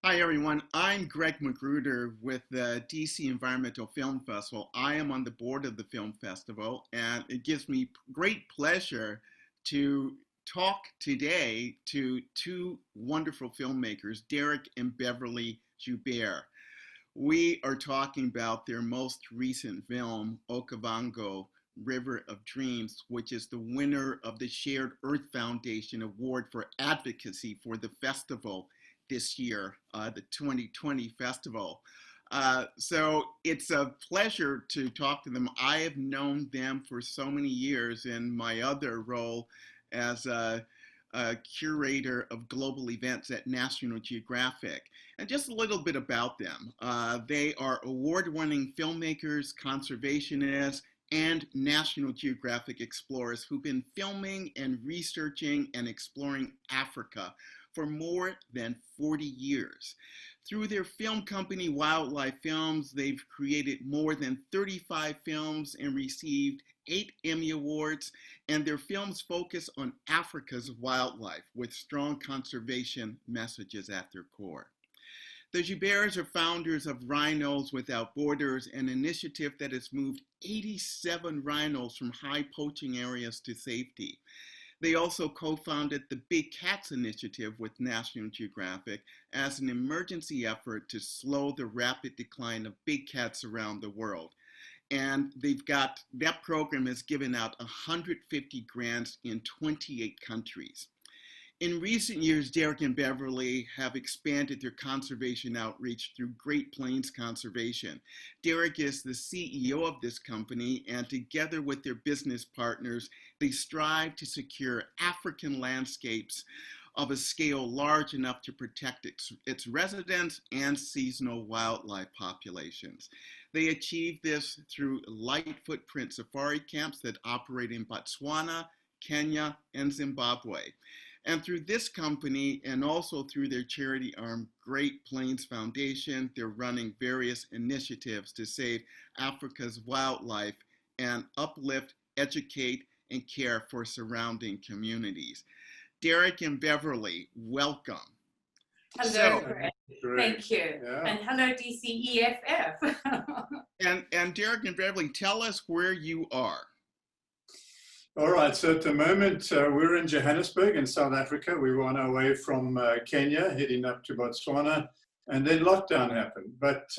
Hi everyone, I'm Greg McGruder with the DC Environmental Film Festival. I am on the board of the film festival, and it gives me great pleasure to talk today to two wonderful filmmakers, Dereck and Beverly Joubert. We are talking about their most recent film, Okavango, River of Dreams, which is the winner of the Shared Earth Foundation Award for Advocacy for the festival this year, the 2020 festival. So it's a pleasure to talk to them. I have known them for so many years in my other role as a curator of global events at National Geographic. And just a little bit about them. They are award-winning filmmakers, conservationists, and National Geographic explorers who've been filming and researching and exploring Africa for more than 40 years. Through their film company, Wildlife Films, they've created more than 35 films and received 8 Emmy Awards, and their films focus on Africa's wildlife with strong conservation messages at their core. The Jouberts are founders of Rhinos Without Borders, an initiative that has moved 87 rhinos from high poaching areas to safety. They also co-founded the Big Cats Initiative with National Geographic as an emergency effort to slow the rapid decline of big cats around the world. And that program has given out 150 grants in 28 countries. In recent years, Dereck and Beverly have expanded their conservation outreach through Great Plains Conservation. Dereck is the CEO of this company, and together with their business partners, they strive to secure African landscapes of a scale large enough to protect its residents and seasonal wildlife populations. They achieve this through light footprint safari camps that operate in Botswana, Kenya, and Zimbabwe. And through this company, and also through their charity arm, Great Plains Foundation, they're running various initiatives to save Africa's wildlife and uplift, educate, and care for surrounding communities. Dereck and Beverly, welcome. Hello, Greg. Thank you. Yeah. And hello, DCEFF. and Dereck and Beverly, tell us where you are. All right, so at the moment, we're in Johannesburg in South Africa. We were on our way from Kenya, heading up to Botswana, and then lockdown happened. But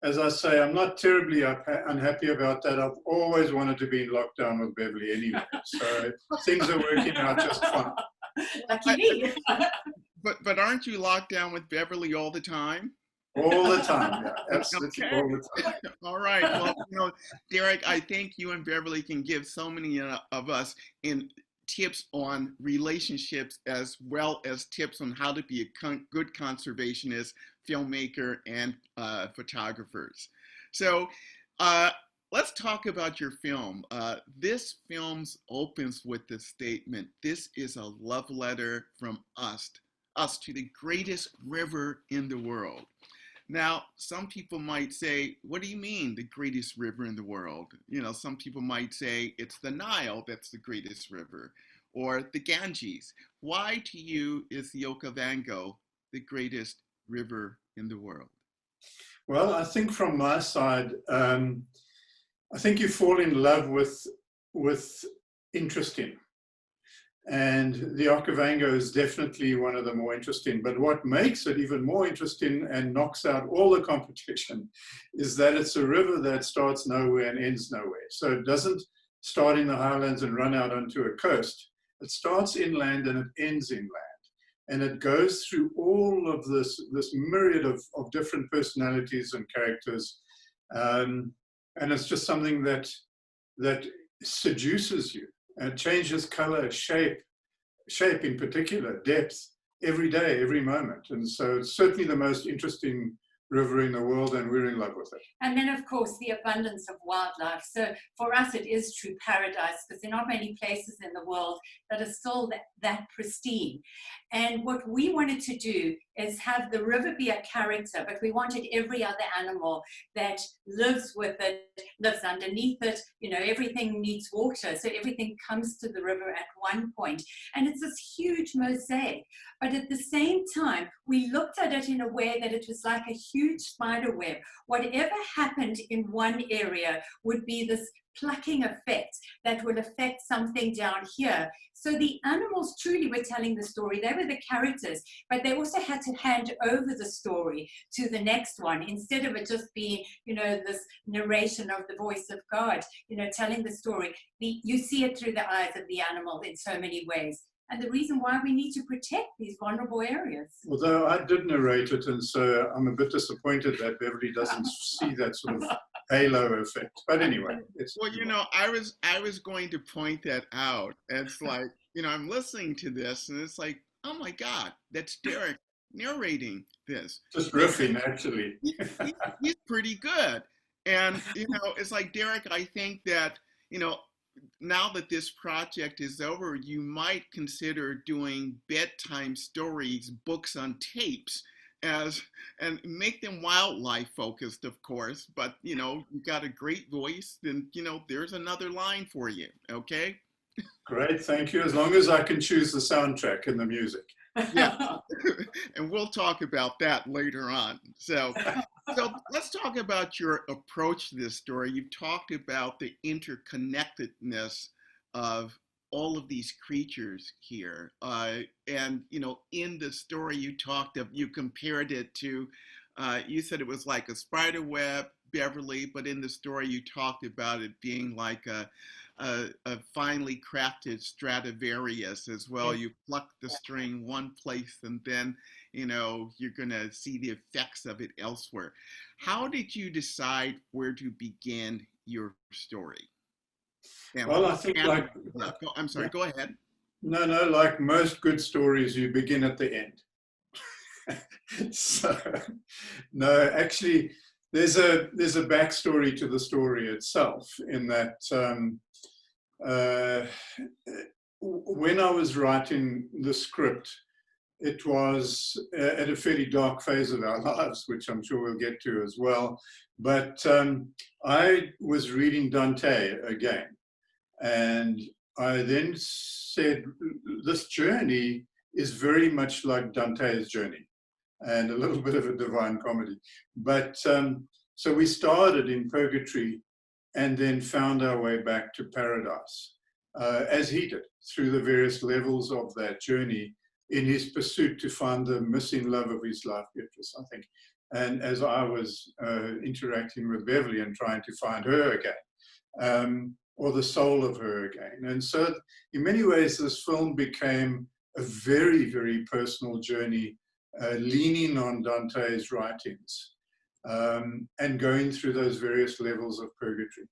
as I say, I'm not terribly unhappy about that. I've always wanted to be in lockdown with Beverly anyway, so things are working out just fine. Lucky me. But aren't you locked down with Beverly all the time? All the time, yeah, absolutely, okay. All the time. All right, well, Dereck, I think you and Beverly can give so many of us in tips on relationships as well as tips on how to be a good conservationist, filmmaker, and photographers. So let's talk about your film. This film opens with the statement, "This is a love letter from us to the greatest river in the world." Now, some people might say, what do you mean, the greatest river in the world? You know, some people might say it's the Nile that's the greatest river, or the Ganges. Why to you is the Okavango the greatest river in the world? Well, I think from my side, I think you fall in love with interesting. And the Okavango is definitely one of the more interesting. But what makes it even more interesting and knocks out all the competition is that it's a river that starts nowhere and ends nowhere. So it doesn't start in the highlands and run out onto a coast. It starts inland and it ends inland. And it goes through all of this myriad of different personalities and characters. And it's just something that seduces you. And it changes color, shape in particular, depth, every day, every moment. And so it's certainly the most interesting river in the world, and we're in love with it. And then, of course, the abundance of wildlife. So for us, it is true paradise, because there are not many places in the world that are still that pristine. And what we wanted to do is have the river be a character, but we wanted every other animal that lives with it, lives underneath it. You know, everything needs water, so everything comes to the river at one point. And it's this huge mosaic. But at the same time, we looked at it in a way that it was like a huge spider web. Whatever happened in one area would be this plucking effect that will affect something down here. So the animals truly were telling the story. They were the characters, but they also had to hand over the story to the next one, instead of it just being, you know, this narration of the voice of God, you know, telling the story. You see it through the eyes of the animal in so many ways. And the reason why we need to protect these vulnerable areas. Although I did narrate it, and so I'm a bit disappointed that Beverly doesn't see that sort of halo effect. But anyway, it's well, you know, I was going to point that out. It's like, you know, I'm listening to this, and it's like, oh my God, that's Dereck narrating this. Just riffing, actually. He's pretty good, and you know, it's like, Dereck, I think that, you know, now that this project is over, you might consider doing bedtime stories, books on tapes, and make them wildlife focused, of course. But you know, you've got a great voice, and you know, there's another line for you. Okay. Great, thank you. As long as I can choose the soundtrack and the music. Yeah, and we'll talk about that later on. So let's talk about your approach to this story. You've talked about the interconnectedness of all of these creatures here, and you know, in the story you compared it to, you said it was like a spider web, Beverly, but in the story you talked about it being like a finely crafted Stradivarius as well. You pluck the string one place, and then, you know, you're gonna see the effects of it elsewhere. How did you decide where to begin your story? And well, I think I'm sorry, go ahead. No, like most good stories, you begin at the end. So, no, actually, there's a backstory to the story itself, in that when I was writing the script, it was at a fairly dark phase of our lives, which I'm sure we'll get to as well. But I was reading Dante again, and I then said, this journey is very much like Dante's journey, and a little bit of a divine comedy. But so we started in purgatory and then found our way back to paradise, as he did, through the various levels of that journey in his pursuit to find the missing love of his life, Beatrice, I think. And as I was interacting with Beverly and trying to find her again, or the soul of her again. And so in many ways, this film became a very, very personal journey, leaning on Dante's writings, and going through those various levels of purgatory.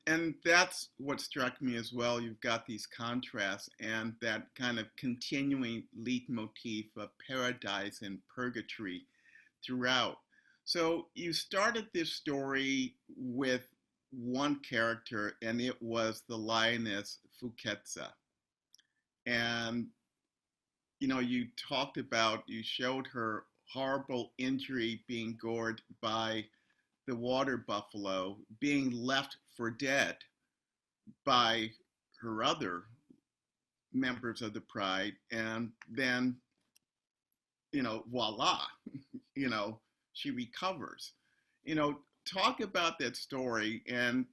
And that's what struck me as well. You've got these contrasts and that kind of continuing leitmotif of paradise and purgatory throughout. So you started this story with one character, and it was the lioness Fuketsa. And you know, you showed her horrible injury, being gored by the water buffalo, being left for dead by her other members of the pride, and then, you know, voila, you know, she recovers. You know, talk about that story and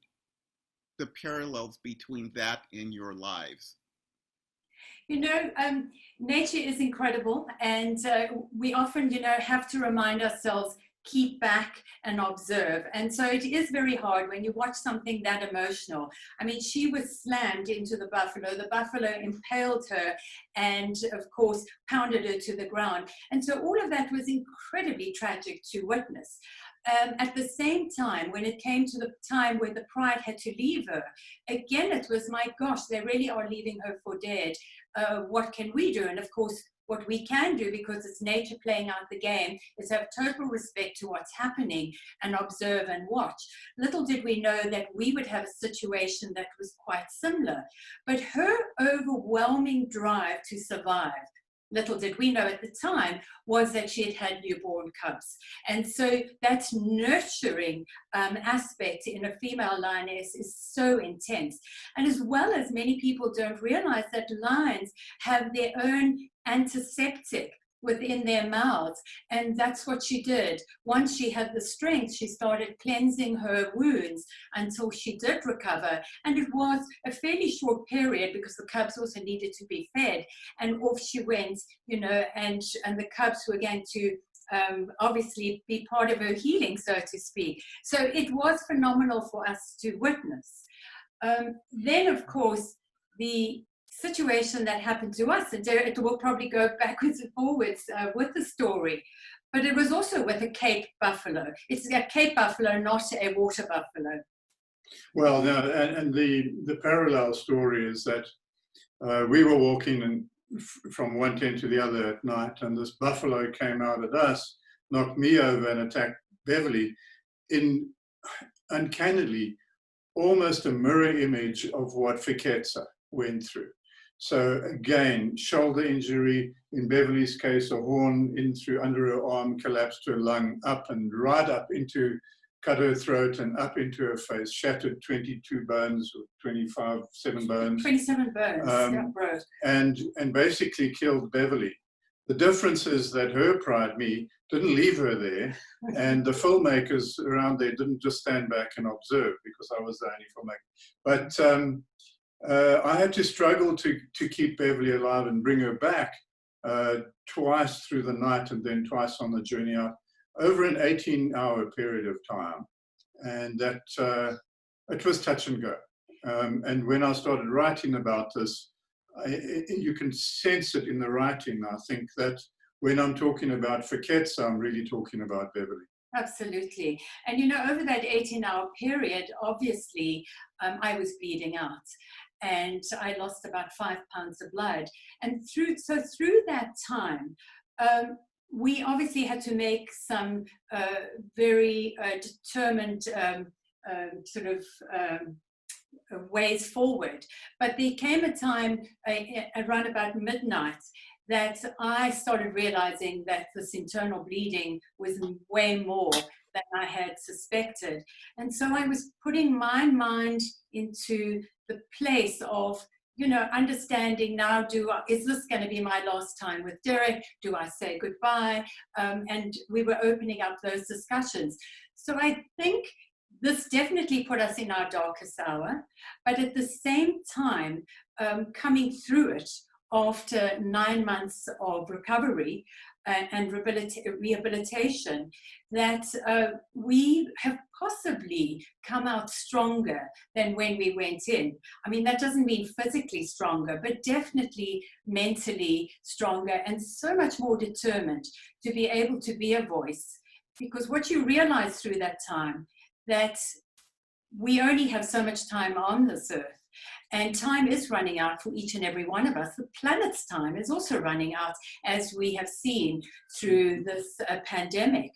the parallels between that and your lives. You know, nature is incredible, and we often, you know, have to remind ourselves, keep back and observe. And so it is very hard when you watch something that emotional. I mean, she was slammed into the buffalo impaled her, and of course pounded her to the ground. And so all of that was incredibly tragic to witness. At the same time, when it came to the time where the pride had to leave her, again, it was, my gosh, they really are leaving her for dead. What can we do? And of course, what we can do, because it's nature playing out the game, is have total respect to what's happening and observe and watch. Little did we know that we would have a situation that was quite similar. But her overwhelming drive to survive, little did we know at the time, was that she had had newborn cubs. And so that nurturing aspect in a female lioness is so intense. And as well as many people don't realize that lions have their own antiseptic within their mouths, and that's what she did. Once she had the strength, she started cleansing her wounds until she did recover, and it was a fairly short period because the cubs also needed to be fed, and off she went, you know, and the cubs were going to obviously be part of her healing, so to speak. So it was phenomenal for us to witness. Then, of course, the situation that happened to us, and Dereck will probably go backwards and forwards with the story, but it was also with a Cape buffalo. It's a Cape buffalo, not a water buffalo. Well, no, and the parallel story is that we were walking from one tent to the other at night, and this buffalo came out at us, knocked me over and attacked Beverly in, uncannily, almost a mirror image of what Fiketsa went through. So again, shoulder injury, in Beverly's case, a horn in through under her arm, collapsed her lung, up and right up into, cut her throat and up into her face, shattered 22 bones, or 7 bones. 27 bones, yeah, bro. And basically killed Beverly. The difference is that her pride, me, didn't leave her there, and the filmmakers around there didn't just stand back and observe, because I was the only filmmaker. But I had to struggle to keep Beverly alive and bring her back twice through the night and then twice on the journey out, over an 18-hour period of time. And that it was touch and go. And when I started writing about this, you can sense it in the writing. I think that when I'm talking about Fiketsa, I'm really talking about Beverly. Absolutely. And you know, over that 18-hour period, obviously, I was bleeding out. And I lost about 5 pounds of blood. And through that time, we obviously had to make some very determined ways forward. But there came a time around about midnight that I started realizing that this internal bleeding was way more than I had suspected. And so I was putting my mind into the place of, you know, understanding now, is this going to be my last time with Dereck? Do I say goodbye? And we were opening up those discussions. So I think this definitely put us in our darkest hour, but at the same time, coming through it after 9 months of recovery and rehabilitation, that we have possibly come out stronger than when we went in. I mean, that doesn't mean physically stronger, but definitely mentally stronger and so much more determined to be able to be a voice. Because what you realize through that time, that we only have so much time on this earth. And time is running out for each and every one of us. The planet's time is also running out, as we have seen through this pandemic.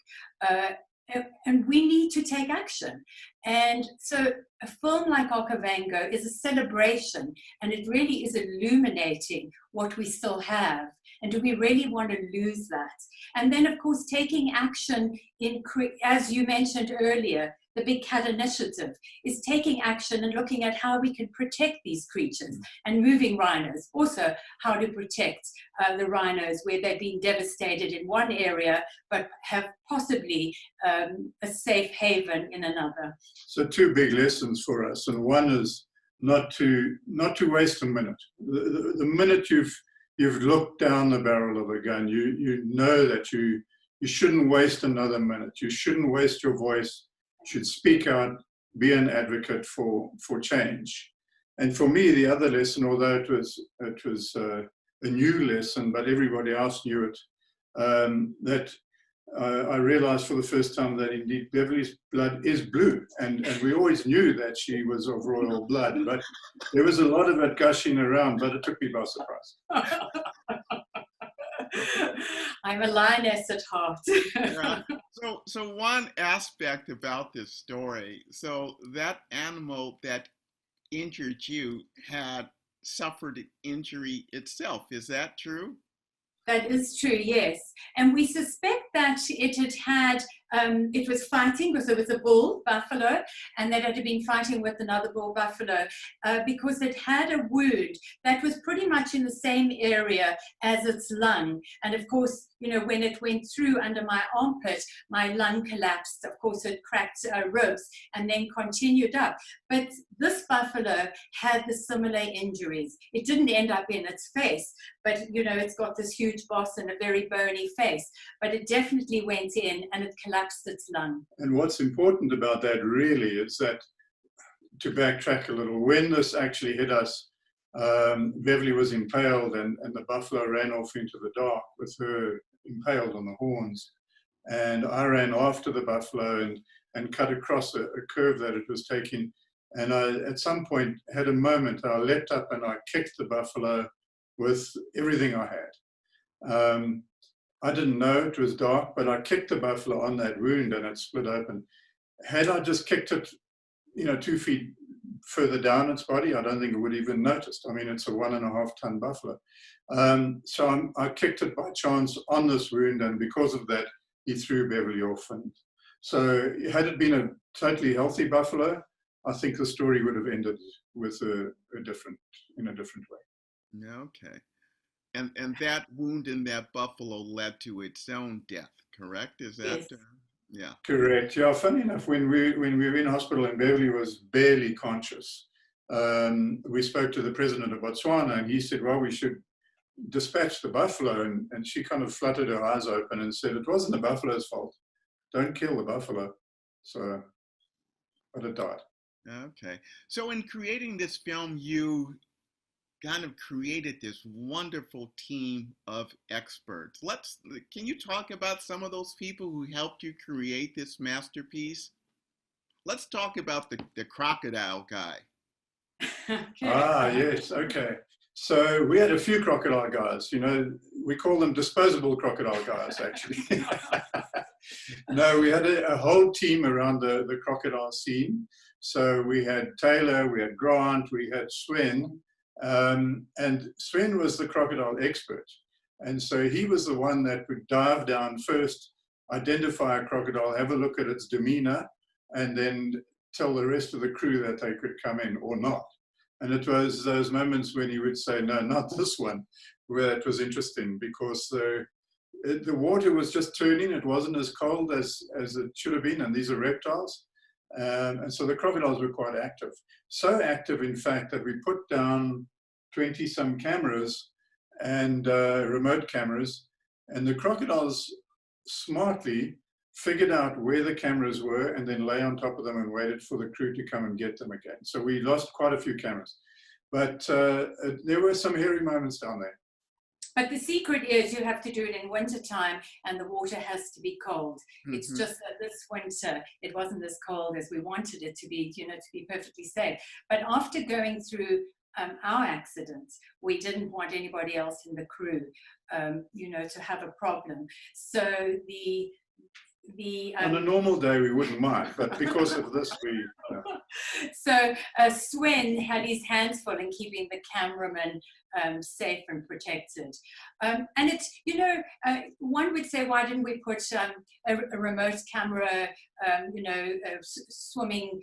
And we need to take action. And so a film like Okavango is a celebration, and it really is illuminating what we still have. And do we really want to lose that? And then, of course, taking action in, as you mentioned earlier, the Big Cat Initiative is taking action and looking at how we can protect these creatures, and moving rhinos, also how to protect the rhinos where they've been devastated in one area, but have possibly a safe haven in another. So 2 big lessons for us, and one is not to waste a minute. The minute you've looked down the barrel of a gun, you know that you shouldn't waste another minute. You shouldn't waste your voice. You should speak out, be an advocate for change. And for me, the other lesson, although it was a new lesson, but everybody else knew it, that I realized for the first time that indeed Beverly's blood is blue. And we always knew that she was of royal blood, but there was a lot of it gushing around, but it took me by surprise. I'm a lioness at heart. Yeah. So one aspect about this story, so that animal that injured you had suffered injury itself. Is that true? That is true, yes. And we suspect that it was fighting because it was a bull buffalo, and that it had been fighting with another bull buffalo because it had a wound that was pretty much in the same area as its lung. And of course, you know, when it went through under my armpit, my lung collapsed. Of course, it cracked ribs and then continued up. But this buffalo had the similar injuries. It didn't end up in its face, but you know, it's got this huge boss and a very bony face, but it definitely went in and it collapsed its lung. And what's important about that really is that, to backtrack a little, when this actually hit us, Beverly was impaled and the buffalo ran off into the dark with her impaled on the horns. And I ran after the buffalo and cut across a curve that it was taking. And I, at some point, had a moment, I leapt up and I kicked the buffalo with everything I had. I didn't know it was dark, but I kicked the buffalo on that wound and it split open. Had I just kicked it, you know, 2 feet further down its body, I don't think it would even noticed. I mean, it's a 1.5 ton buffalo. So I kicked it by chance on this wound, and because of that, he threw Beverly off. And so had it been a totally healthy buffalo, I think the story would have ended with in a different way. Okay. And that wound in that buffalo led to its own death, correct? Is that? Yes. Yeah. Correct. Yeah. Funny enough, when we were in hospital and Beverly was barely conscious, we spoke to the president of Botswana, and he said, "Well, we should dispatch the buffalo." And she kind of fluttered her eyes open and said, "It wasn't the buffalo's fault. Don't kill the buffalo." So, but it died. Okay. So in creating this film, you kind of created this wonderful team of experts. Can you talk about some of those people who helped you create this masterpiece? Let's talk about the crocodile guy. Okay. Ah, yes. Okay. So we had a few crocodile guys, you know, we call them disposable crocodile guys, actually. No, we had a whole team around the crocodile scene. So we had Taylor, we had Grant, we had Sven, and Sven was the crocodile expert. And so he was the one that would dive down first, identify a crocodile, have a look at its demeanor, and then tell the rest of the crew that they could come in or not. And it was those moments when he would say, "No, not this one," where it was interesting, because the water was just turning. It wasn't as cold as it should have been, and these are reptiles. And so the crocodiles were quite active. So active, in fact, that we put down 20-some cameras and remote cameras, and the crocodiles smartly figured out where the cameras were and then lay on top of them and waited for the crew to come and get them again. So we lost quite a few cameras. But there were some hairy moments down there. But the secret is you have to do it in winter time, and the water has to be cold. Mm-hmm. It's just that this winter, it wasn't as cold as we wanted it to be, you know, to be perfectly safe. But after going through our accidents, we didn't want anybody else in the crew, you know, to have a problem. So on a normal day we wouldn't mind, but because of this we So Sven had his hands full in keeping the cameraman safe and protected. And it's, you know, one would say, why didn't we put a remote camera, you know, swimming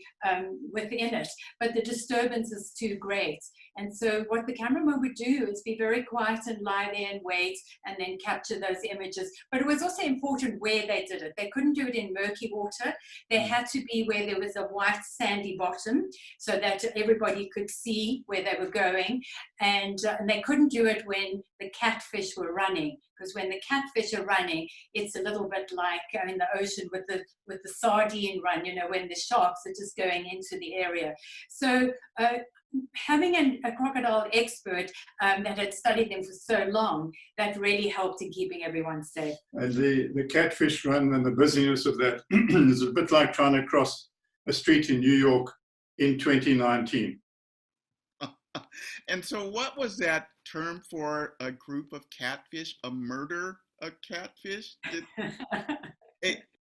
within it? But the disturbance is too great. And so what the cameraman would do is be very quiet and lie there and wait and then capture those images. But it was also important where they did it. They couldn't do it in murky water. They had to be where there was a white sandy bottom so that everybody could see where they were going. And they couldn't do it when the catfish were running, because when the catfish are running, it's a little bit like in the ocean with the sardine run, you know, when the sharks are just going into the area. So having a crocodile expert that had studied them for so long, that really helped in keeping everyone safe. And the catfish run and the busyness of that is a bit like trying to cross a street in New York in 2019. And so what was that term for a group of catfish? A murder of catfish?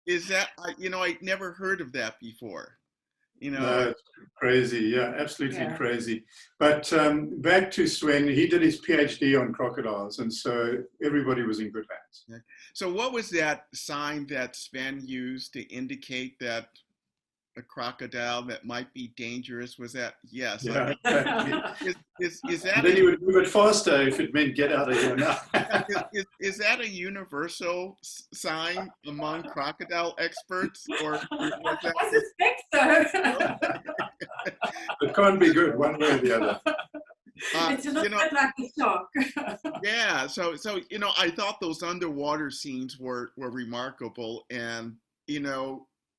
Is that, I never heard of that before. No, it's crazy. Yeah, absolutely Yeah. crazy. But back to Sven, he did his PhD on crocodiles, and so everybody was in good hands. Yeah. So what was that sign that Sven used to indicate that a crocodile that might be dangerous? Was that, yes? Yeah, exactly. Is that And then he would move it faster if it meant get out of here now. is that a universal sign among crocodile experts, or was that I suspect so. It can't be good one way or the other. It's a little bit like a shock. Yeah, so I thought those underwater scenes were remarkable, and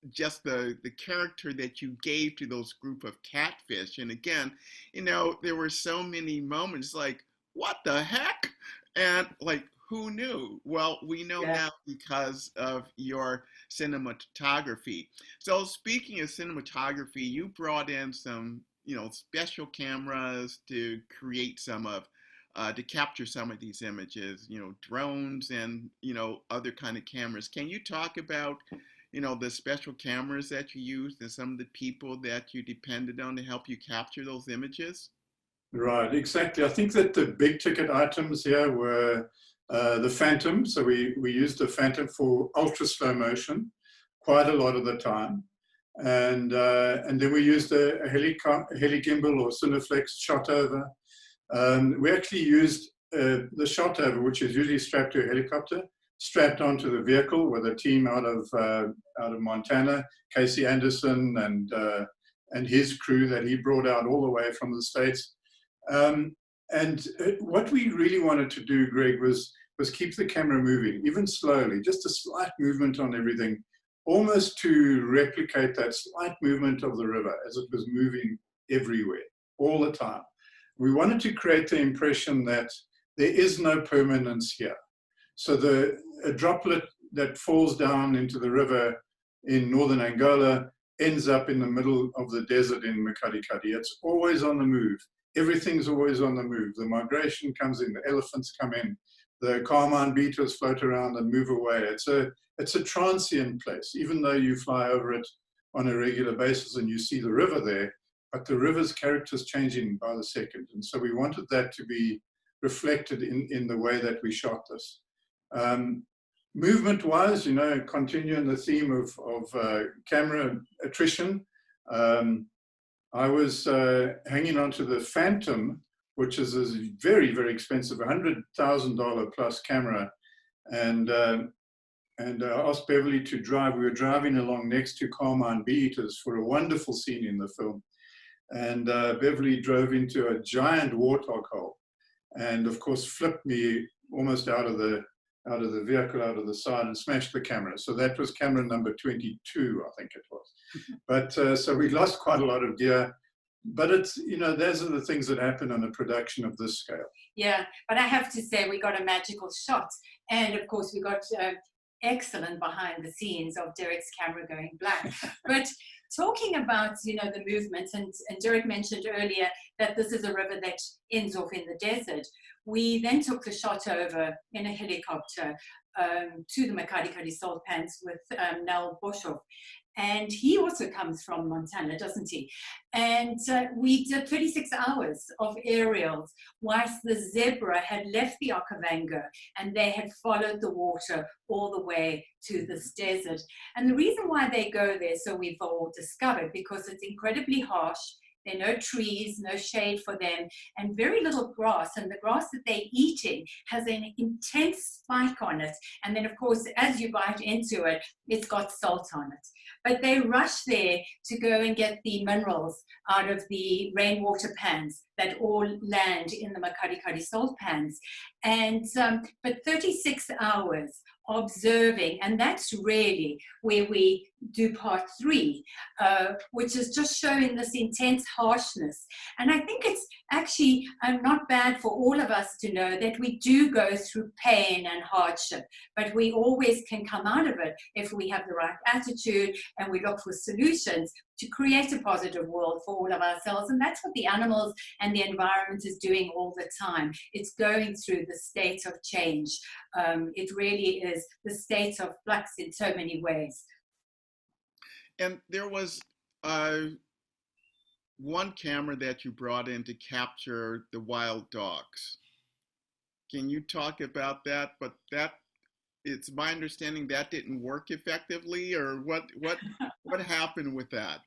just the character that you gave to those group of catfish. And again, there were so many moments like, what the heck? And like, who knew? Well, we know now because of your cinematography. So speaking of cinematography, you brought in some special cameras to create to capture some of these images, drones and, other kind of cameras. Can you talk about, the special cameras that you used and some of the people that you depended on to help you capture those images? Right, exactly. I think that the big ticket items here were the Phantom. So we used the Phantom for ultra slow motion quite a lot of the time. And then we used a heli gimbal or Cineflex shot over. We actually used the shot over, which is usually strapped to a helicopter, strapped onto the vehicle with a team out of Montana, Casey Anderson and his crew that he brought out all the way from the States. And what we really wanted to do, Greg, was keep the camera moving, even slowly, just a slight movement on everything, almost to replicate that slight movement of the river as it was moving everywhere, all the time. We wanted to create the impression that there is no permanence here. So a droplet that falls down into the river in northern Angola ends up in the middle of the desert in Makadikadi. It's always on the move. Everything's always on the move. The migration comes in, the elephants come in, the carmine beetles float around and move away. It's a transient place, even though you fly over it on a regular basis and you see the river there, but the river's character is changing by the second. And so we wanted that to be reflected in the way that we shot this. Movement-wise, continuing the theme of camera attrition, I was hanging onto the Phantom, which is a very, very expensive $100,000 plus camera, and I asked Beverly to drive. We were driving along next to carmine bee eaters for a wonderful scene in the film, and Beverly drove into a giant warthog hole, and of course flipped me almost out of the vehicle, out of the side, and smashed the camera. So that was camera number 22, I think it was. But so we lost quite a lot of gear. But it's, those are the things that happen on a production of this scale. Yeah, but I have to say we got a magical shot. And of course we got excellent behind the scenes of Dereck's camera going black. But talking about, the movement, and Dereck mentioned earlier that this is a river that ends off in the desert. We then took the shot over in a helicopter to the Makadikadi salt pans with Nel Boshoff. And he also comes from Montana, doesn't he? And we did 36 hours of aerials whilst the zebra had left the Okavango and they had followed the water all the way to this desert. And the reason why they go there, so we've all discovered, because it's incredibly harsh. There are no trees, no shade for them, and very little grass. And the grass that they're eating has an intense spike on it. And then, of course, as you bite into it, it's got salt on it. But they rush there to go and get the minerals out of the rainwater pans that all land in the Makadikadi salt pans. And but 36 hours observing, and that's really where we do part 3, which is just showing this intense harshness. And I think it's actually not bad for all of us to know that we do go through pain and hardship, but we always can come out of it if we have the right attitude and we look for solutions to create a positive world for all of ourselves. And that's what the animals and the environment is doing all the time. It's going through the state of change. It really is the state of flux in so many ways. And there was one camera that you brought in to capture the wild dogs. Can you talk about that? But that, it's my understanding that didn't work effectively, or what happened with that?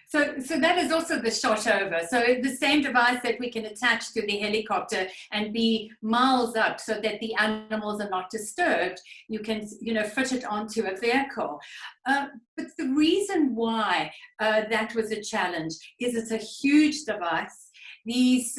So that is also the shot over. So the same device that we can attach to the helicopter and be miles up so that the animals are not disturbed, you can, fit it onto a vehicle. But the reason why that was a challenge is it's a huge device. These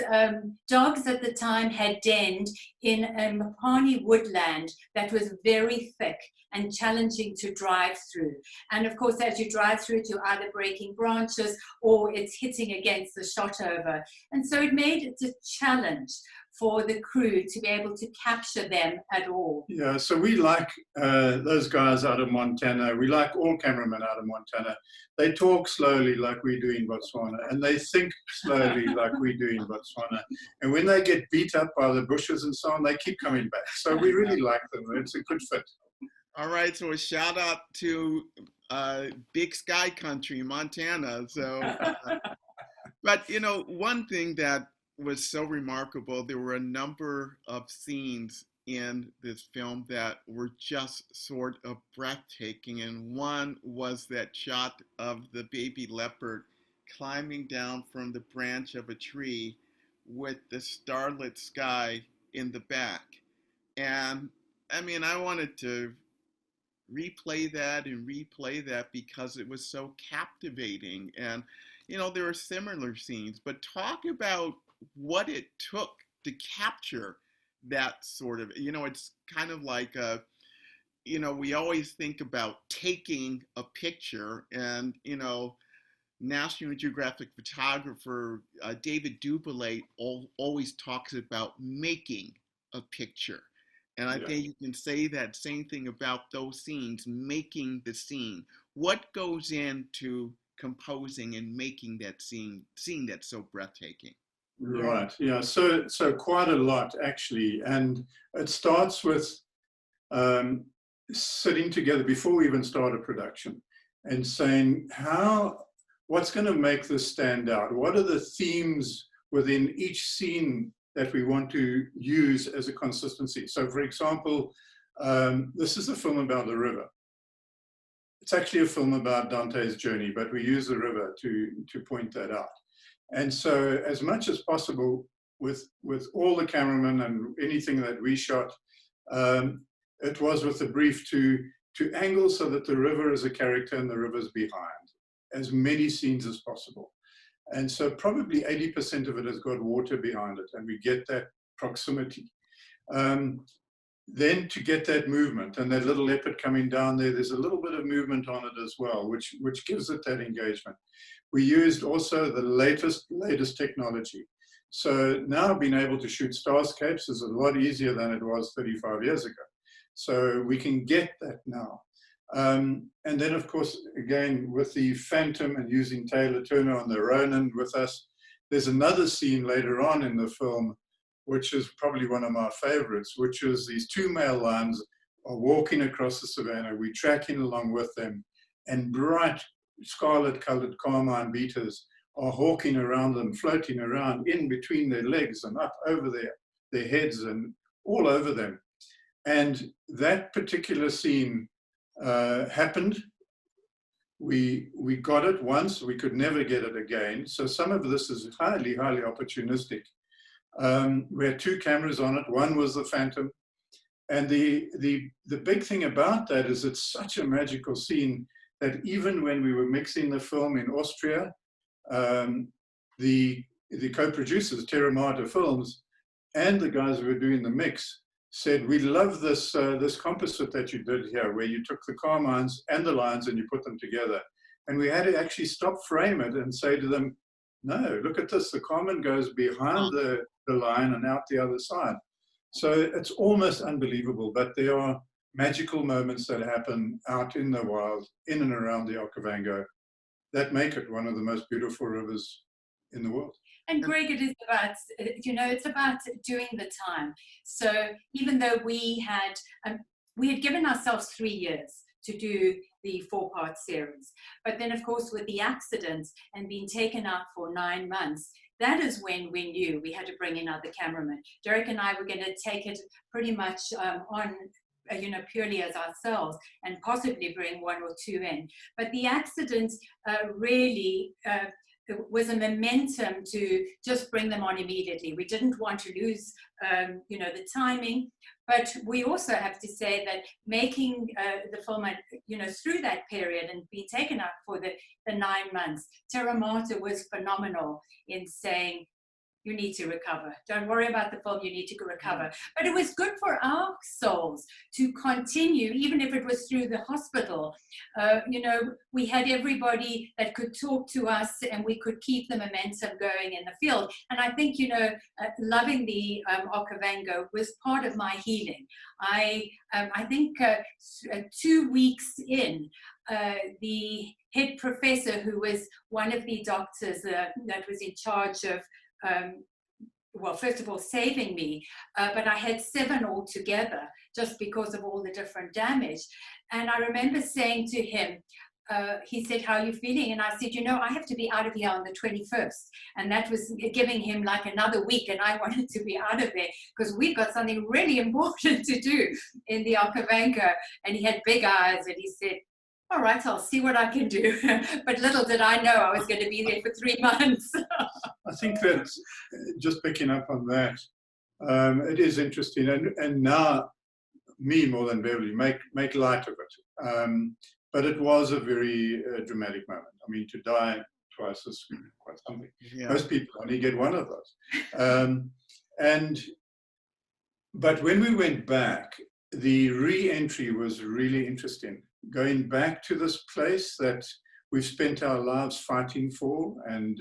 dogs at the time had denned in a Mopani woodland that was very thick and challenging to drive through. And of course, as you drive through it, you're either breaking branches or it's hitting against the shot over. And so it made it a challenge for the crew to be able to capture them at all. Yeah, so we like those guys out of Montana. We like all cameramen out of Montana. They talk slowly like we do in Botswana, and they think slowly like we do in Botswana. And when they get beat up by the bushes and so on, they keep coming back. So we really like them. It's a good fit. All right, so a shout out to Big Sky Country, Montana. So, but one thing that was so remarkable, there were a number of scenes in this film that were just sort of breathtaking. And one was that shot of the baby leopard climbing down from the branch of a tree with the starlit sky in the back. And I mean, I wanted to replay that because it was so captivating. And there are similar scenes, but talk about what it took to capture that sort of, it's kind of like we always think about taking a picture, and National Geographic photographer David Dubélé always talks about making a picture. And I think you can say that same thing about those scenes, making the scene. What goes into composing and making that scene that's so breathtaking? Right, yeah, so quite a lot actually. And it starts with sitting together before we even start a production and saying, what's going to make this stand out? What are the themes within each scene that we want to use as a consistency? So for example, this is a film about the river. It's actually a film about Dante's journey, but we use the river to point that out. And so as much as possible with all the cameramen and anything that we shot, it was with a brief to angle so that the river is a character and the river's behind, as many scenes as possible. And so probably 80% of it has got water behind it, and we get that proximity. Then to get that movement and that little leopard coming down there's a little bit of movement on it as well, which gives it that engagement. We used also the latest technology. So now being able to shoot starscapes is a lot easier than it was 35 years ago. So we can get that now. And then, of course, again, with the Phantom and using Taylor Turner on the Ronin with us, there's another scene later on in the film, which is probably one of my favorites, which is these two male lions are walking across the savannah. We're tracking along with them, and bright scarlet-colored carmine beetles are hawking around them, floating around in between their legs and up over their heads and all over them. And that particular scene happened. We got it once, we could never get it again. So some of this is highly, highly opportunistic. We had two cameras on it. One was the Phantom. And the big thing about that is it's such a magical scene that even when we were mixing the film in Austria, the co-producers, Terramata Films, and the guys who were doing the mix said, we love this, this composite that you did here, where you took the carmines and the lions and you put them together. And we had to actually stop frame it and say to them, no, look at this, the carmine goes behind the lion and out the other side. So it's almost unbelievable, but there are magical moments that happen out in the wild, in and around the Okavango, that make it one of the most beautiful rivers in the world. And Greg, it is about, you know, it's about doing the time. So even though we had given ourselves 3 years to do the 4-part series, but then of course with the accidents and being taken out for 9 months, that is when we knew we had to bring in other cameramen. Dereck and I were going to take it pretty much on, you know, purely as ourselves, and possibly bring 1 or 2 in. But the accidents really was a momentum to just bring them on immediately. We didn't want to lose, you know, the timing, but we also have to say that making the film, you know, through that period and being taken up for the 9 months, Terramata was phenomenal in saying, you need to recover. Don't worry about the film, you need to recover. But it was good for our souls to continue, even if it was through the hospital. You know, we had everybody that could talk to us and we could keep the momentum going in the field. And I think, you know, loving the Okavango was part of my healing. I think 2 weeks in, the head professor, who was one of the doctors that was in charge of well, first of all, saving me, but I had 7 altogether just because of all the different damage. And I remember saying to him, he said, how are you feeling? And I said, you know, I have to be out of here on the 21st. And that was giving him like another week, and I wanted to be out of there because we've got something really important to do in the Okavango. And he had big eyes and he said, all right, I'll see what I can do. But little did I know I was going to be there for 3 months. I think that, just picking up on that, it is interesting. And now, me more than Beverly, make light of it. But it was a very dramatic moment. I mean, to die twice is quite something. Yeah. Most people only get 1 of those. But when we went back, the re-entry was really interesting. Going back to this place that we've spent our lives fighting for and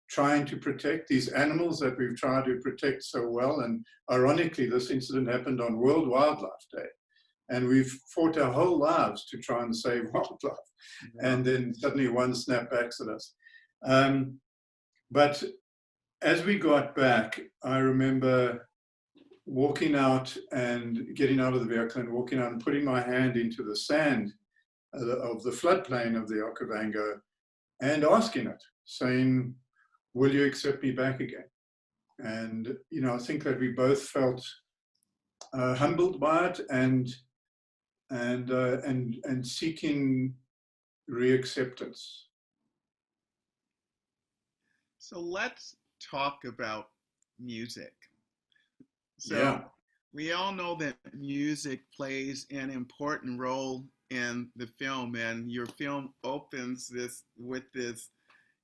trying to protect, these animals that we've tried to protect so well. And ironically, this incident happened on World Wildlife Day. And we've fought our whole lives to try and save wildlife. Yeah. And then suddenly one snapbacks at us. But as we got back, I remember walking out and getting out of the vehicle and walking out and putting my hand into the sand of the floodplain of the Okavango and asking it, saying, will you accept me back again? And, you know, I think that we both felt humbled by it and seeking reacceptance. So let's talk about music. So yeah. We all know that music plays an important role in the film, and your film opens with this,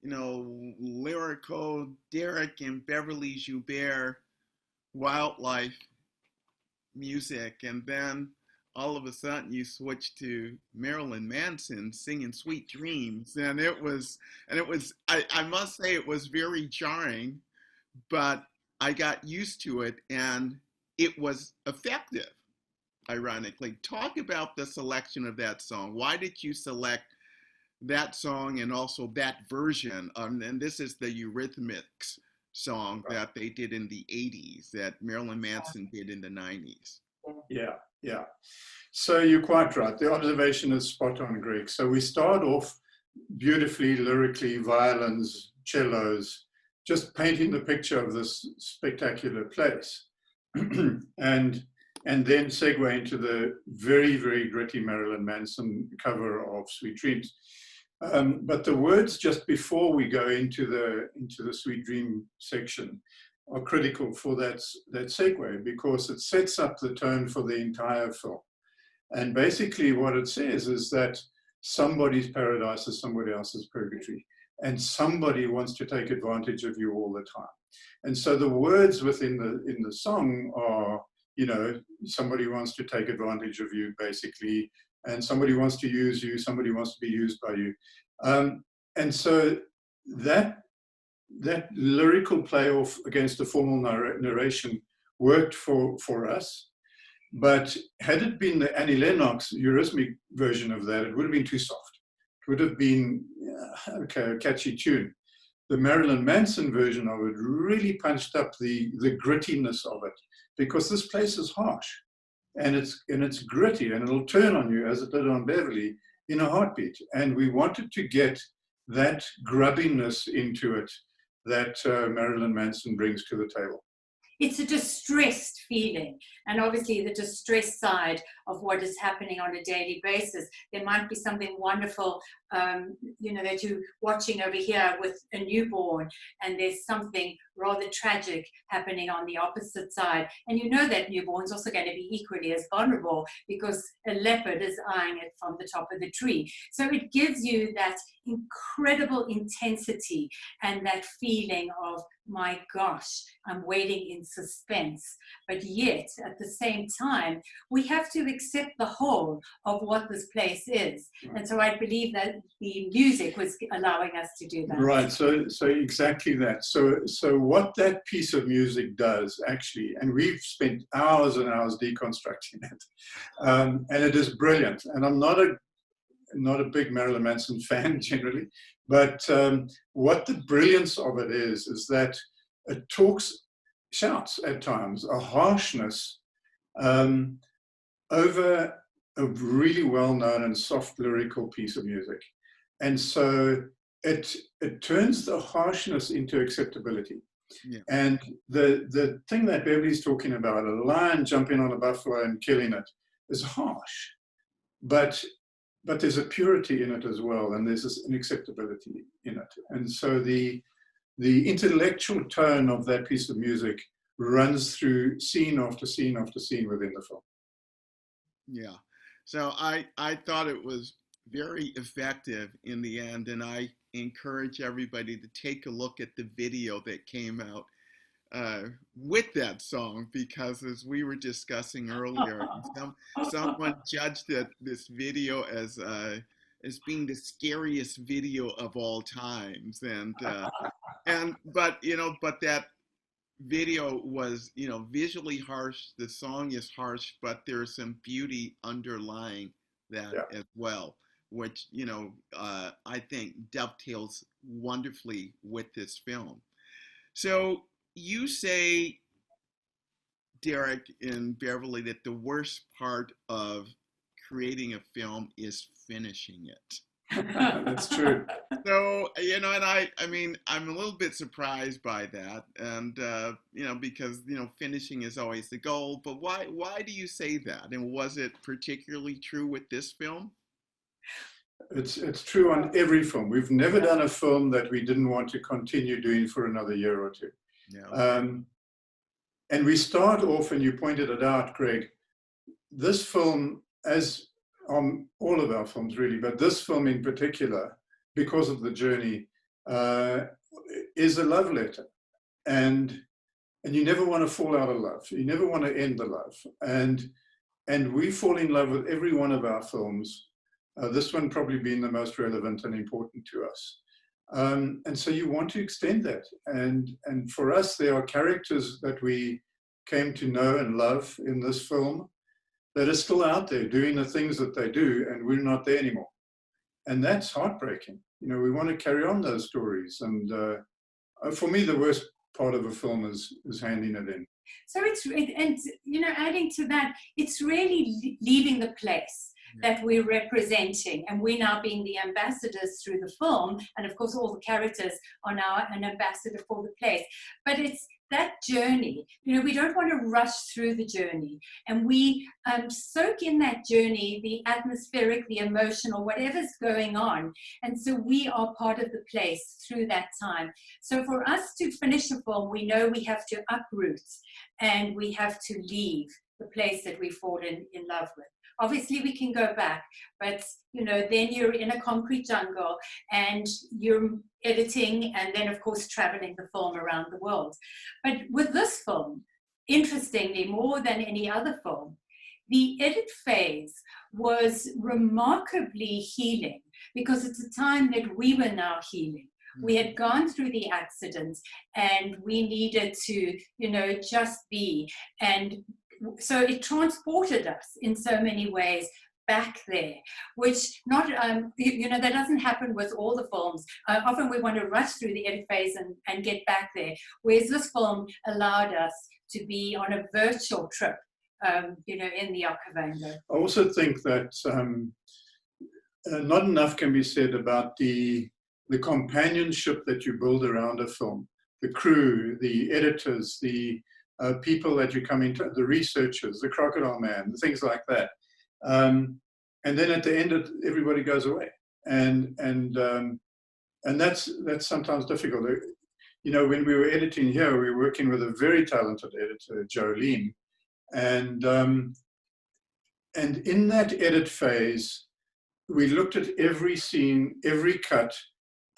you know, lyrical Dereck and Beverly Joubert wildlife music, and then all of a sudden you switch to Marilyn Manson singing Sweet Dreams, and it was I must say it was very jarring, but I got used to it and it was effective, ironically. Talk about the selection of that song. Why did you select that song and also that version? And this is the Eurythmics song that they did in the 80s that Marilyn Manson did in the 90s. Yeah. So you're quite right. The observation is spot on, Greg. So we start off beautifully, lyrically, violins, cellos, just painting the picture of this spectacular place. and then segue into the very, very gritty Marilyn Manson cover of Sweet Dreams. But the words just before we go into the Sweet Dream section are critical for that segue, because it sets up the tone for the entire film. And basically what it says is that somebody's paradise is somebody else's purgatory, and somebody wants to take advantage of you all the time. And so the words within the song are, you know, somebody wants to take advantage of you, basically, and somebody wants to use you, somebody wants to be used by you. And so that lyrical playoff against the formal narration worked for us. But had it been the Annie Lennox Eurythmic version of that, it would have been too soft. It would have been, okay, a catchy tune. The Marilyn Manson version of it really punched up the grittiness of it, because this place is harsh and it's gritty, and it'll turn on you, as it did on Beverly, in a heartbeat. And we wanted to get that grubbiness into it that Marilyn Manson brings to the table. It's a distressed feeling, and obviously the distressed side of what is happening on a daily basis. There might be something wonderful, you know, that you're watching over here with a newborn, and there's something rather tragic happening on the opposite side. And you know that newborn's also going to be equally as vulnerable because a leopard is eyeing it from the top of the tree. So it gives you that incredible intensity and that feeling of, my gosh, I'm waiting in suspense. But yet, at the same time, we have to accept the whole of what this place is. And so I believe that the music was allowing us to do that. Right, so exactly that. So what that piece of music does, actually, and we've spent hours and hours deconstructing it, and it is brilliant. And I'm not a big Marilyn Manson fan generally, but what the brilliance of it is that it shouts at times a harshness over a really well-known and soft lyrical piece of music. And so it turns the harshness into acceptability. Yeah. And the thing that Beverly's talking about, a lion jumping on a buffalo and killing it, is harsh, but there's a purity in it as well, and there's an acceptability in it. And so the intellectual tone of that piece of music runs through scene after scene after scene within the film. Yeah, so I thought it was very effective in the end, and I encourage everybody to take a look at the video that came out with that song, because as we were discussing earlier, someone judged this video as being the scariest video of all times, but that video was, you know, visually harsh. The song is harsh, but there's some beauty underlying that as well, which, you know, I think dovetails wonderfully with this film. So you say, Dereck and Beverly, that the worst part of creating a film is finishing it. That's true. So, you know, and I mean, I'm a little bit surprised by that, and you know, because, you know, finishing is always the goal. But why do you say that? And was it particularly true with this film? It's true on every film. We've never done a film that we didn't want to continue doing for another year or two. Yeah. And we start off, and you pointed it out, Greg, this film, as on all of our films really, but this film in particular, because of the journey, is a love letter. And you never want to fall out of love. You never want to end the love. And we fall in love with every one of our films. This one probably being the most relevant and important to us. And so you want to extend that. And for us, there are characters that we came to know and love in this film that are still out there doing the things that they do, and we're not there anymore. And that's heartbreaking. You know, we want to carry on those stories. And for me, the worst part of a film is handing it in. So and you know, adding to that, it's really leaving the place that we're representing, and we're now being the ambassadors through the film, and of course all the characters are now an ambassador for the place. But it's that journey, you know, we don't want to rush through the journey, and we soak in that journey, the atmospheric, the emotional, whatever's going on, and so we are part of the place through that time. So for us to finish a film, we know we have to uproot, and we have to leave the place that we've fallen in love with. Obviously, we can go back, but, you know, then you're in a concrete jungle and you're editing and then, of course, traveling the film around the world. But with this film, interestingly, more than any other film, the edit phase was remarkably healing, because it's a time that we were now healing. We had gone through the accidents and we needed to, you know, just be. And so it transported us in so many ways back there, which not, you know, that doesn't happen with all the films. Often we want to rush through the edit phase and get back there, whereas this film allowed us to be on a virtual trip, you know, in the Okavango. I also think that not enough can be said about the companionship that you build around a film. The crew, the editors, the people that you come into, the researchers, the crocodile man, things like that. And then at the end, everybody goes away, and that's sometimes difficult. You know, when we were editing here, we were working with a very talented editor, Jolene, and in that edit phase, we looked at every scene, every cut,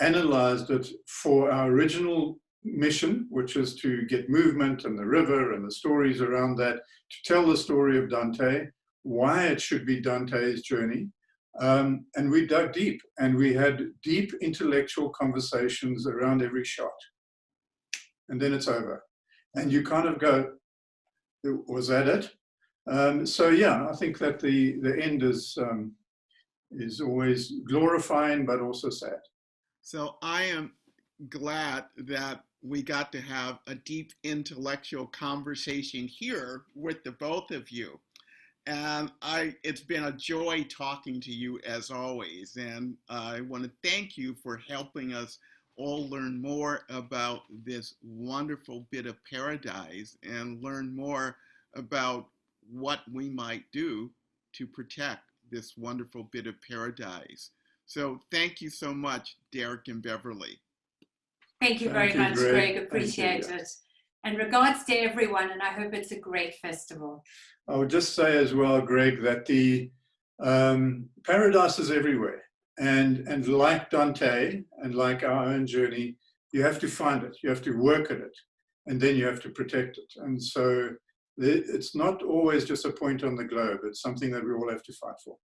analyzed it for our original mission, which is to get movement and the river and the stories around that, to tell the story of Dante, why it should be Dante's journey. And we dug deep, and we had deep intellectual conversations around every shot. And then it's over. And you kind of go, was that it? So yeah, I think that the end is always glorifying, but also sad. So I am glad that we got to have a deep intellectual conversation here with the both of you. And it's been a joy talking to you as always. And I want to thank you for helping us all learn more about this wonderful bit of paradise and learn more about what we might do to protect this wonderful bit of paradise. So thank you so much, Dereck and Beverly. Thank you very much, Greg. Appreciate it. And regards to everyone, and I hope it's a great festival. I would just say as well, Greg, that the paradise is everywhere. And like Dante and like our own journey, you have to find it, you have to work at it, and then you have to protect it. And so it's not always just a point on the globe. It's something that we all have to fight for.